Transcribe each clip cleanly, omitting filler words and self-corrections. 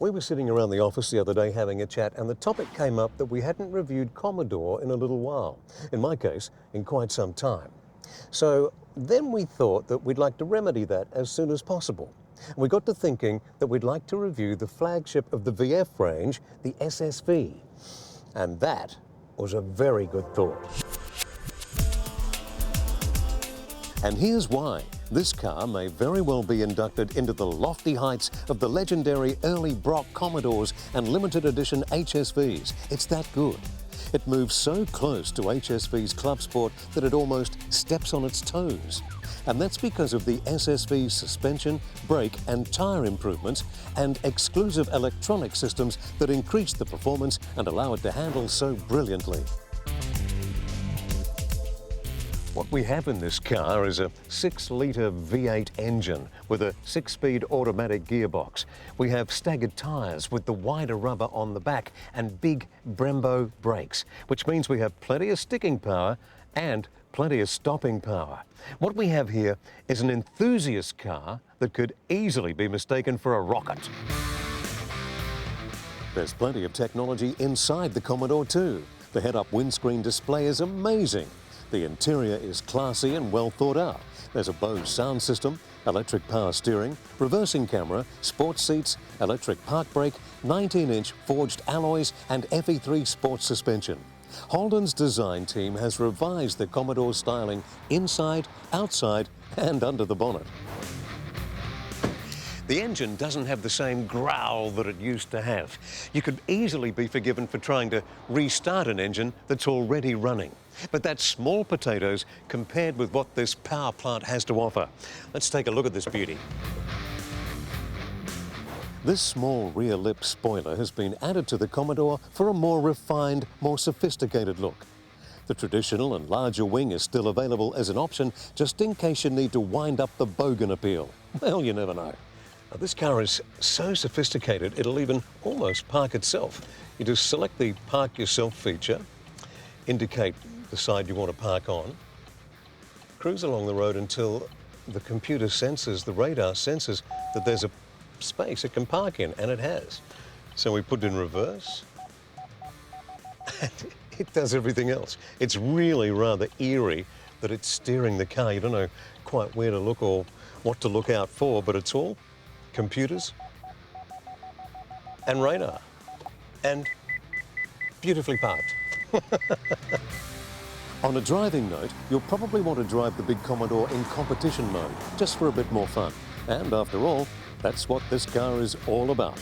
We were sitting around the office the other day having a chat, and the topic came up that we hadn't reviewed Commodore in a little while. In my case, in quite some time. So then we thought that we'd like to remedy that as soon as possible. We got to thinking that we'd like to review the flagship of the VF range, the SSV. And that was a very good thought. And here's why. This car may very well be inducted into the lofty heights of the legendary early Brock Commodores and limited edition HSVs. It's that good. It moves so close to HSV's Clubsport that it almost steps on its toes. And that's because of the SSV's suspension, brake and tyre improvements and exclusive electronic systems that increase the performance and allow it to handle so brilliantly. What we have in this car is a 6-litre V8 engine with a 6-speed automatic gearbox. We have staggered tyres with the wider rubber on the back and big Brembo brakes, which means we have plenty of sticking power and plenty of stopping power. What we have here is an enthusiast car that could easily be mistaken for a rocket. There's plenty of technology inside the Commodore too. The head-up windscreen display is amazing. The interior is classy and well thought out. There's a Bose sound system, electric power steering, reversing camera, sports seats, electric park brake, 19-inch forged alloys and FE3 sports suspension. Holden's design team has revised the Commodore styling inside, outside and under the bonnet. The engine doesn't have the same growl that it used to have. You could easily be forgiven for trying to restart an engine that's already running. But that's small potatoes compared with what this power plant has to offer. Let's take a look at this beauty. This small rear lip spoiler has been added to the Commodore for a more refined, more sophisticated look. The traditional and larger wing is still available as an option just in case you need to wind up the bogan appeal. Well, you never know. Now, this car is so sophisticated it'll even almost park itself. You just select the Park Yourself feature, indicate the side you want to park on, cruise along the road until the computer senses, the radar senses that there's a space it can park in, and it has. So we put it in reverse, and it does everything else. It's really rather eerie that it's steering the car. You don't know quite where to look or what to look out for, but it's all computers and radar and beautifully parked. On a driving note, you'll probably want to drive the big Commodore in competition mode, just for a bit more fun. And after all, that's what this car is all about.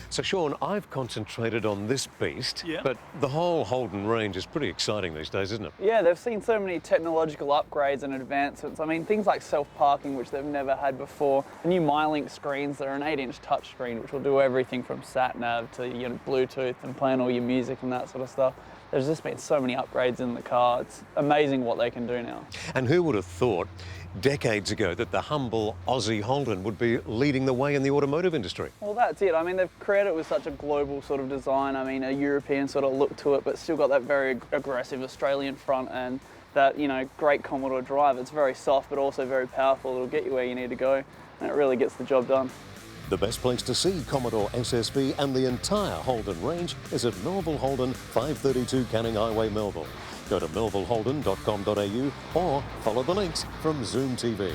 So Sean, I've concentrated on this beast, but the whole Holden range is pretty exciting these days, isn't it? Yeah, they've seen so many technological upgrades and advancements. I mean, things like self-parking, which they've never had before. The new MyLink screens, they're an 8-inch touchscreen, which will do everything from sat-nav to Bluetooth and playing all your music and that sort of stuff. There's just been so many upgrades in the car. It's amazing what they can do now. And who would have thought decades ago that the humble Aussie Holden would be leading the way in the automotive industry? Well, that's it. I mean, they've created it with such a global sort of design. I mean, a European sort of look to it, but still got that very aggressive Australian front and that, great Commodore drive. It's very soft, but also very powerful. It'll get you where you need to go, and it really gets the job done. The best place to see Commodore SSV and the entire Holden range is at Melville Holden, 532 Canning Highway, Melville. Go to melvilleholden.com.au or follow the links from Zoom TV.